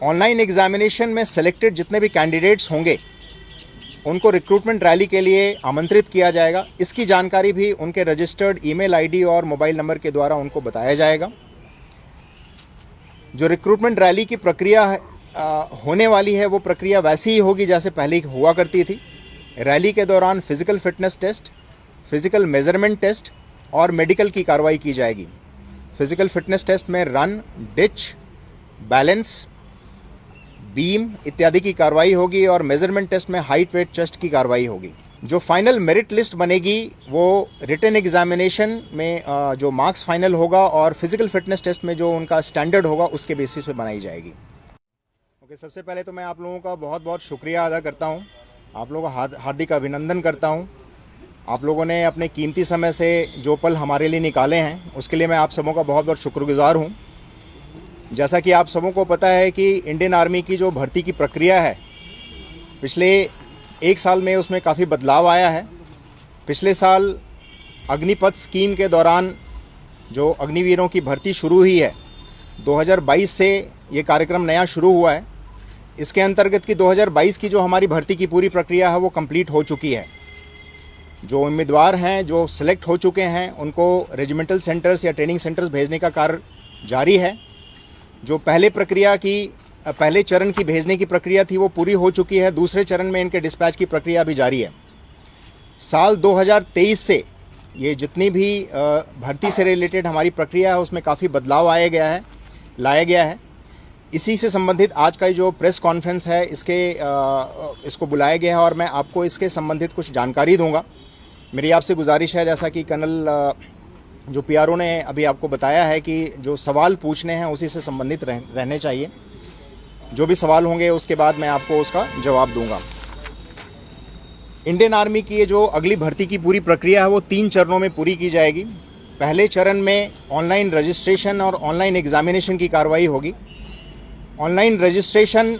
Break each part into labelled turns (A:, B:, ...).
A: Online examination में selected जितने भी कैंडिडेट्स होंगे उनको रिक्रूटमेंट रैली के लिए आमंत्रित किया जाएगा। इसकी जानकारी भी उनके रजिस्टर्ड ईमेल आईडी और मोबाइल नंबर के द्वारा उनको बताया जाएगा। जो रिक्रूटमेंट रैली की प्रक्रिया होने वाली है वो प्रक्रिया वैसी ही होगी जैसे पहले हुआ करती थी। रैली के दौरान physical fitness test, physical measurement test और मेडिकल की कार्रवाई की जाएगी। फिजिकल फिटनेस टेस्ट में रन, डिच, बैलेंस, बीम इत्यादि की कार्रवाई होगी और मेजरमेंट टेस्ट में हाइट, वेट, चेस्ट की कार्रवाई होगी। जो फाइनल मेरिट लिस्ट बनेगी वो रिटन एग्जामिनेशन में जो मार्क्स फाइनल होगा और फिजिकल फिटनेस टेस्ट में जो उनका स्टैंडर्ड होगा उसके बेसिस पे बनाई जाएगी। ओके, सबसे पहले तो मैं आप लोगों का बहुत बहुत शुक्रिया अदा करता हूँ, आप लोगों का हार्दिक अभिनंदन करता हूँ। आप लोगों ने अपने कीमती समय से जो पल हमारे लिए निकाले हैं उसके लिए मैं आप सबों का बहुत बहुत शुक्रगुजार हूँ। जैसा कि आप सबों को पता है कि इंडियन आर्मी की जो भर्ती की प्रक्रिया है पिछले एक साल में उसमें काफ़ी बदलाव आया है। पिछले साल अग्निपथ स्कीम के दौरान जो अग्निवीरों की भर्ती शुरू हुई है, 2022 से ये कार्यक्रम नया शुरू हुआ है। इसके अंतर्गत की 2022 की जो हमारी भर्ती की पूरी प्रक्रिया है वो कंप्लीट हो चुकी है। जो उम्मीदवार हैं जो सिलेक्ट हो चुके हैं उनको रेजिमेंटल सेंटर्स या ट्रेनिंग सेंटर्स भेजने का कार्य जारी है। जो पहले चरण की भेजने की प्रक्रिया थी वो पूरी हो चुकी है। दूसरे चरण में इनके डिस्पैच की प्रक्रिया भी जारी है। साल 2023 से ये जितनी भी भर्ती से रिलेटेड हमारी प्रक्रिया है उसमें काफ़ी बदलाव लाया गया है। इसी से संबंधित आज का जो प्रेस कॉन्फ्रेंस है इसको बुलाया गया है और मैं आपको इसके संबंधित कुछ जानकारी दूंगा। मेरी आपसे गुजारिश है, जैसा कि कर्नल जो पीआरओ ने अभी आपको बताया है कि जो सवाल पूछने हैं उसी से संबंधित रहने चाहिए। जो भी सवाल होंगे उसके बाद मैं आपको उसका जवाब दूंगा। इंडियन आर्मी की ये जो अगली भर्ती की पूरी प्रक्रिया है वो 3 चरणों में पूरी की जाएगी। पहले चरण में ऑनलाइन रजिस्ट्रेशन और ऑनलाइन एग्जामिनेशन की कार्रवाई होगी। ऑनलाइन रजिस्ट्रेशन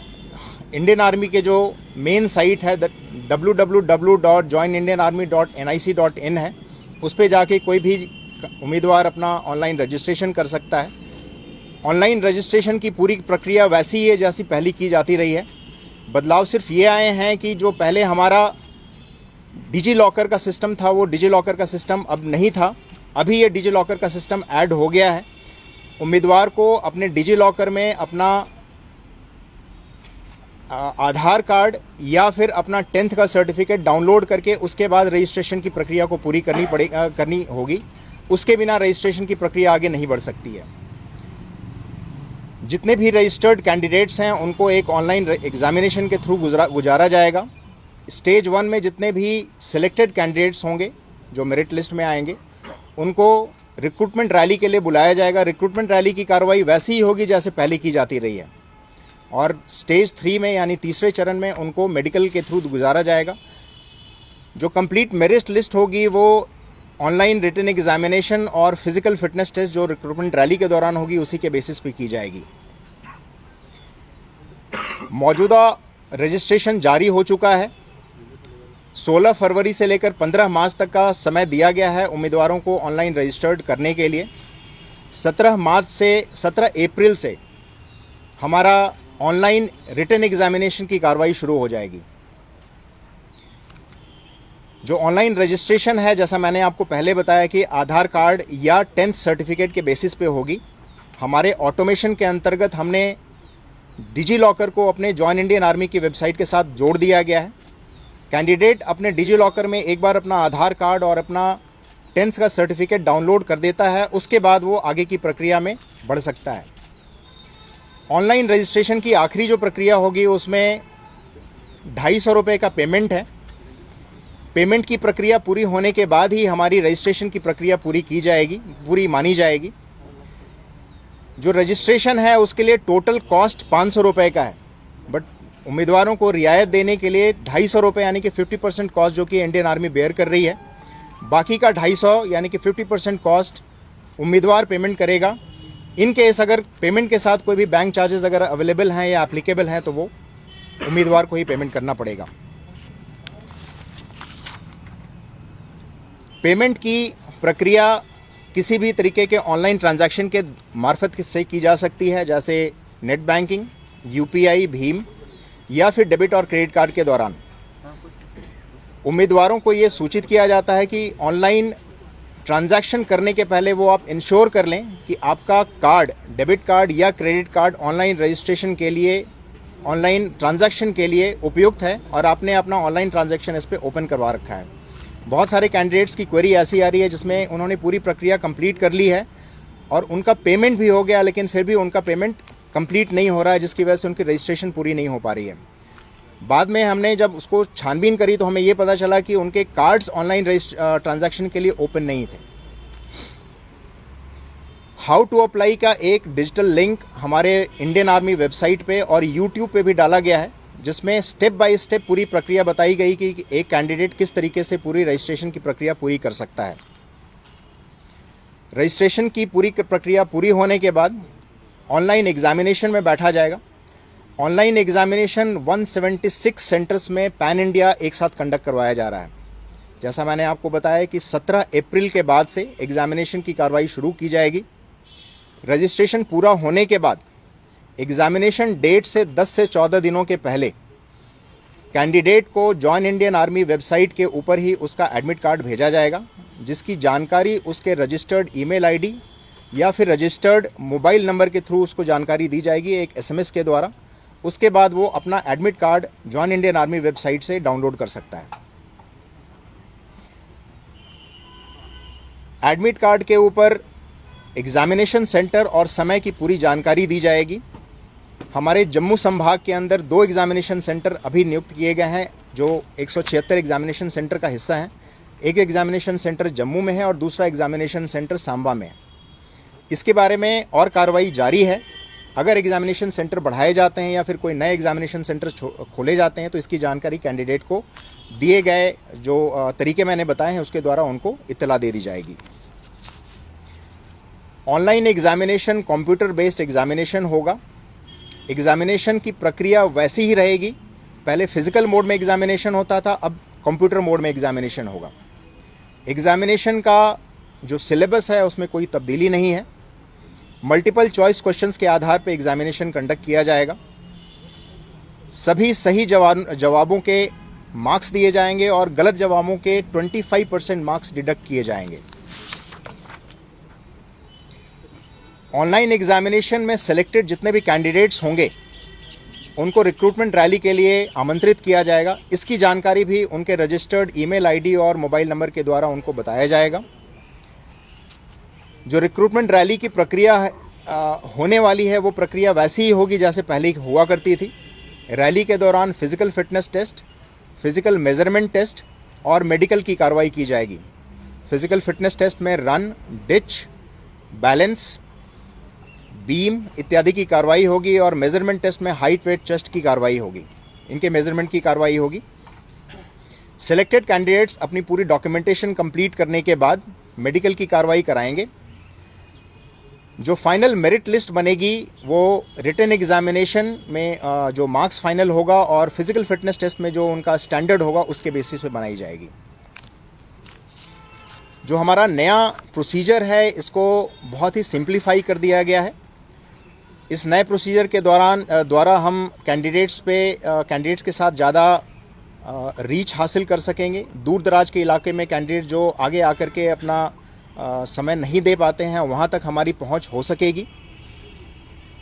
A: इंडियन आर्मी के जो मेन साइट है www.joinindianarmy.nic.in है, उस पर जाके कोई भी उम्मीदवार अपना ऑनलाइन रजिस्ट्रेशन कर सकता है। ऑनलाइन रजिस्ट्रेशन की पूरी प्रक्रिया वैसी ही है जैसी पहले की जाती रही है। बदलाव सिर्फ ये आए हैं कि जो पहले हमारा डिजी लॉकर का सिस्टम था वो डिजी लॉकर का सिस्टम अब नहीं था। अभी ये डिजी लॉकर का सिस्टम ऐड हो गया है। उम्मीदवार को अपने डिजी लॉकर में अपना आधार कार्ड या फिर अपना 10th का सर्टिफिकेट डाउनलोड करके उसके बाद रजिस्ट्रेशन की प्रक्रिया को पूरी करनी होगी। उसके बिना रजिस्ट्रेशन की प्रक्रिया आगे नहीं बढ़ सकती है। जितने भी रजिस्टर्ड कैंडिडेट्स हैं उनको एक ऑनलाइन एग्जामिनेशन के थ्रू गुजारा जाएगा। स्टेज 1 में जितने भी सिलेक्टेड कैंडिडेट्स होंगे जो मेरिट लिस्ट में आएंगे उनको रिक्रूटमेंट रैली के लिए बुलाया जाएगा। रिक्रूटमेंट रैली की कार्रवाई वैसी ही होगी जैसे पहले की जाती रही है। और स्टेज 3 में यानी तीसरे चरण में उनको मेडिकल के थ्रू गुजारा जाएगा। जो कंप्लीट मेरिट लिस्ट होगी वो ऑनलाइन रिटन एग्जामिनेशन और फिजिकल फिटनेस टेस्ट जो रिक्रूटमेंट रैली के दौरान होगी उसी के बेसिस पे की जाएगी। मौजूदा रजिस्ट्रेशन जारी हो चुका है। 16 फरवरी से लेकर 15 मार्च तक का समय दिया गया है उम्मीदवारों को ऑनलाइन रजिस्टर्ड करने के लिए। 17 अप्रैल से हमारा ऑनलाइन रिटन एग्जामिनेशन की कार्रवाई शुरू हो जाएगी। जो ऑनलाइन रजिस्ट्रेशन है, जैसा मैंने आपको पहले बताया कि आधार कार्ड या 10th सर्टिफिकेट के बेसिस पे होगी। हमारे ऑटोमेशन के अंतर्गत हमने डिजी लॉकर को अपने जॉइन इंडियन आर्मी की वेबसाइट के साथ जोड़ दिया गया है। कैंडिडेट अपने डिजी लॉकर में एक बार अपना आधार कार्ड और अपना 10th का सर्टिफिकेट डाउनलोड कर देता है, उसके बाद वो आगे की प्रक्रिया में बढ़ सकता है। ऑनलाइन रजिस्ट्रेशन की आखिरी जो प्रक्रिया होगी उसमें 250 रुपये का पेमेंट है। पेमेंट की प्रक्रिया पूरी होने के बाद ही हमारी रजिस्ट्रेशन की प्रक्रिया पूरी मानी जाएगी। जो रजिस्ट्रेशन है उसके लिए टोटल कॉस्ट 500 रुपये का है, बट उम्मीदवारों को रियायत देने के लिए 250 रुपये यानी कि 50% कॉस्ट जो कि इंडियन आर्मी बेयर कर रही है, बाकी का 250 यानी कि 50% कॉस्ट उम्मीदवार पेमेंट करेगा। इन केस अगर पेमेंट के साथ कोई भी बैंक चार्जेस अगर अवेलेबल हैं या एप्लीकेबल हैं तो वो उम्मीदवार को ही पेमेंट करना पड़ेगा। पेमेंट की प्रक्रिया किसी भी तरीके के ऑनलाइन ट्रांजैक्शन के मार्फत से की जा सकती है, जैसे नेट बैंकिंग, यूपीआई, भीम या फिर डेबिट और क्रेडिट कार्ड के दौरान उम्मीदवारों को ये सूचित किया जाता है कि ऑनलाइन ट्रांजैक्शन करने के पहले वो आप इंश्योर कर लें कि आपका कार्ड, डेबिट कार्ड या क्रेडिट कार्ड ऑनलाइन रजिस्ट्रेशन के लिए, ऑनलाइन ट्रांजैक्शन के लिए उपयुक्त है और आपने अपना ऑनलाइन ट्रांजैक्शन इस पर ओपन करवा रखा है। बहुत सारे कैंडिडेट्स की क्वेरी ऐसी आ रही है जिसमें उन्होंने पूरी प्रक्रिया कंप्लीट कर ली है और उनका पेमेंट भी हो गया, लेकिन फिर भी उनका पेमेंट कंप्लीट नहीं हो रहा है, जिसकी वजह से उनकी रजिस्ट्रेशन पूरी नहीं हो पा रही है। बाद में हमने जब उसको छानबीन करी तो हमें ये पता चला कि उनके कार्ड्स ऑनलाइन ट्रांजैक्शन के लिए ओपन नहीं थे। हाउ टू अप्लाई का एक डिजिटल लिंक हमारे इंडियन आर्मी वेबसाइट पे और यूट्यूब पे भी डाला गया है, जिसमें स्टेप बाय स्टेप पूरी प्रक्रिया बताई गई कि एक कैंडिडेट किस तरीके से पूरी रजिस्ट्रेशन की प्रक्रिया पूरी कर सकता है। रजिस्ट्रेशन की पूरी प्रक्रिया पूरी होने के बाद ऑनलाइन एग्जामिनेशन में बैठा जाएगा। ऑनलाइन एग्जामिनेशन 176 सेंटर्स में पैन इंडिया एक साथ कंडक्ट करवाया जा रहा है। जैसा मैंने आपको बताया कि 17 अप्रैल के बाद से एग्जामिनेशन की कार्रवाई शुरू की जाएगी। रजिस्ट्रेशन पूरा होने के बाद एग्जामिनेशन डेट से 10 से 14 दिनों के पहले कैंडिडेट को जॉइन इंडियन आर्मी वेबसाइट के ऊपर ही उसका एडमिट कार्ड भेजा जाएगा, जिसकी जानकारी उसके रजिस्टर्ड ईमेल आईडी या फिर रजिस्टर्ड मोबाइल नंबर के थ्रू उसको जानकारी दी जाएगी एक एसएमएस के द्वारा। उसके बाद वो अपना admit card join Indian army website से डाउनलोड कर सकता है। एडमिट कार्ड के ऊपर एग्जामिनेशन सेंटर और समय की पूरी जानकारी दी जाएगी। हमारे जम्मू संभाग के अंदर 2 एग्जामिनेशन सेंटर अभी नियुक्त किए गए हैं जो 176 एग्जामिनेशन सेंटर का हिस्सा हैं। एक एग्जामिनेशन सेंटर जम्मू में है और दूसरा एग्जामिनेशन सेंटर सांबा में है। इसके बारे में और कार्रवाई जारी है। अगर एग्जामिनेशन सेंटर बढ़ाए जाते हैं या फिर कोई नए एग्जामिनेशन सेंटर खोले जाते हैं तो इसकी जानकारी कैंडिडेट को दिए गए जो तरीके मैंने बताए हैं उसके द्वारा उनको इत्तला दे दी जाएगी। Online examination computer based examination होगा। एग्जामिनेशन की प्रक्रिया वैसी ही रहेगी। पहले फिजिकल मोड में एग्जामिनेशन होता था, अब कंप्यूटर मोड में एग्जामिनेशन होगा। एग्जामिनेशन का जो सिलेबस है उसमें कोई तब्दीली नहीं है। मल्टीपल चॉइस क्वेश्चंस के आधार पर एग्जामिनेशन कंडक्ट किया जाएगा। सभी सही जवाबों के मार्क्स दिए जाएंगे और गलत जवाबों के 25% मार्क्स डिडक्ट किए जाएंगे। ऑनलाइन एग्जामिनेशन में सिलेक्टेड जितने भी कैंडिडेट्स होंगे उनको रिक्रूटमेंट रैली के लिए आमंत्रित किया जाएगा। इसकी जानकारी भी उनके रजिस्टर्ड ईमेल आईडी और मोबाइल नंबर के द्वारा उनको बताया जाएगा। जो रिक्रूटमेंट रैली की प्रक्रिया होने वाली है वो प्रक्रिया वैसी ही होगी जैसे पहले हुआ करती थी। रैली के दौरान physical fitness test, physical measurement test और मेडिकल की कार्रवाई की जाएगी। फिजिकल फिटनेस टेस्ट में रन, डिच, बैलेंस, बीम इत्यादि की कार्रवाई होगी और मेजरमेंट टेस्ट में हाइट, वेट, चेस्ट की कार्रवाई होगी। इनके मेजरमेंट की कार्रवाई होगी। सिलेक्टेड कैंडिडेट्स अपनी पूरी डॉक्यूमेंटेशन कंप्लीट करने के बाद मेडिकल की कार्रवाई कराएंगे। जो फाइनल मेरिट लिस्ट बनेगी वो रिटन एग्जामिनेशन में जो मार्क्स फाइनल होगा और फिजिकल फिटनेस टेस्ट में जो उनका स्टैंडर्ड होगा उसके बेसिस पे बनाई जाएगी। जो हमारा नया प्रोसीजर है इसको बहुत ही सिंप्लीफाई कर दिया गया है। इस नए प्रोसीजर के द्वारा हम कैंडिडेट्स के साथ ज़्यादा रीच हासिल कर सकेंगे। दूर दराज के इलाके में कैंडिडेट जो आगे आकर के अपना समय नहीं दे पाते हैं वहाँ तक हमारी पहुँच हो सकेगी।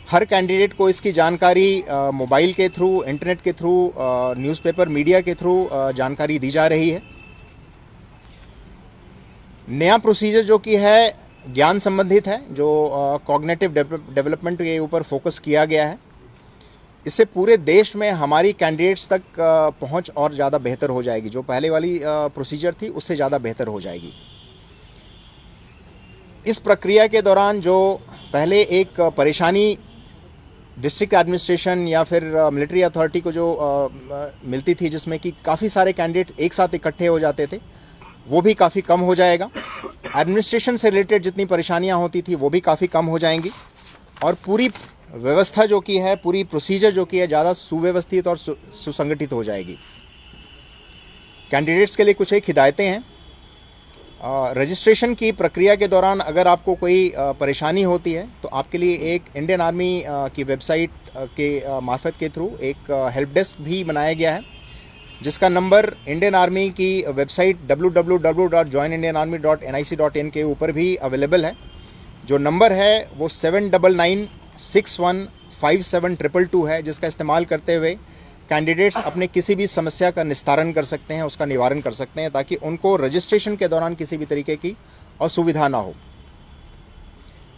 A: हर कैंडिडेट को इसकी जानकारी मोबाइल के थ्रू, इंटरनेट के थ्रू, न्यूज़पेपर मीडिया के थ्रू जानकारी दी जा रही है। नया प्रोसीजर जो कि है ज्ञान संबंधित है, जो कॉग्निटिव डेवलपमेंट के ऊपर फोकस किया गया है। इससे पूरे देश में हमारी कैंडिडेट्स तक पहुंच और ज़्यादा बेहतर हो जाएगी। जो पहले वाली प्रोसीजर थी उससे ज़्यादा बेहतर हो जाएगी। इस प्रक्रिया के दौरान जो पहले एक परेशानी डिस्ट्रिक्ट एडमिनिस्ट्रेशन या फिर मिलिट्री अथॉरिटी को जो मिलती थी, जिसमें कि काफ़ी सारे कैंडिडेट एक साथ इकट्ठे हो जाते थे, वो भी काफ़ी कम हो जाएगा। एडमिनिस्ट्रेशन से रिलेटेड जितनी परेशानियां होती थी वो भी काफ़ी कम हो जाएंगी और पूरी व्यवस्था जो की है, पूरी प्रोसीजर जो की है, ज़्यादा सुव्यवस्थित और सुसंगठित हो जाएगी। कैंडिडेट्स के लिए कुछ एक हिदायतें हैं। रजिस्ट्रेशन की प्रक्रिया के दौरान अगर आपको कोई परेशानी होती है तो आपके लिए एक इंडियन आर्मी की वेबसाइट के मार्फत के थ्रू एक हेल्प डेस्क भी बनाया गया है, जिसका नंबर इंडियन आर्मी की वेबसाइट www.joinindianarmy.nic.in के ऊपर भी अवेलेबल है। जो नंबर है वो 7996157222 है, जिसका इस्तेमाल करते हुए कैंडिडेट्स अपने किसी भी समस्या का निस्तारण कर सकते हैं, उसका निवारण कर सकते हैं, ताकि उनको रजिस्ट्रेशन के दौरान किसी भी तरीके की असुविधा ना हो।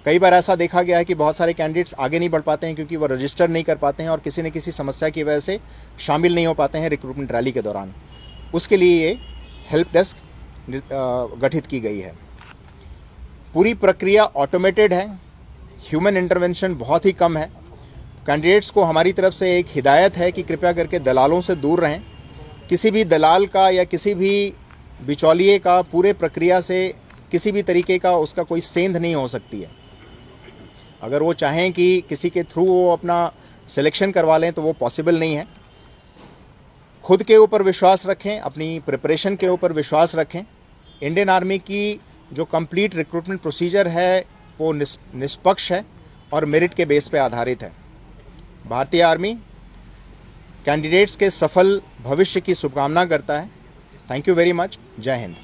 A: कई बार ऐसा देखा गया है कि बहुत सारे कैंडिडेट्स आगे नहीं बढ़ पाते हैं क्योंकि वो रजिस्टर नहीं कर पाते हैं और किसी न किसी समस्या की वजह से शामिल नहीं हो पाते हैं रिक्रूटमेंट रैली के दौरान। उसके लिए ये हेल्प डेस्क गठित की गई है। पूरी प्रक्रिया ऑटोमेटेड है, ह्यूमन इंटरवेंशन बहुत ही कम है। कैंडिडेट्स को हमारी तरफ से एक हिदायत है कि कृपया करके दलालों से दूर रहें। किसी भी दलाल का या किसी भी बिचौलिए का पूरे प्रक्रिया से किसी भी तरीके का उसका कोई सेंध नहीं हो सकती है। अगर वो चाहें कि किसी के थ्रू वो अपना सिलेक्शन करवा लें तो वो पॉसिबल नहीं है। खुद के ऊपर विश्वास रखें, अपनी प्रिपरेशन के ऊपर विश्वास रखें। इंडियन आर्मी की जो कंप्लीट रिक्रूटमेंट प्रोसीजर है वो निष्पक्ष है और मेरिट के बेस पे आधारित है। भारतीय आर्मी कैंडिडेट्स के सफल भविष्य की शुभकामना करता है। Thank you very much. जय हिंद।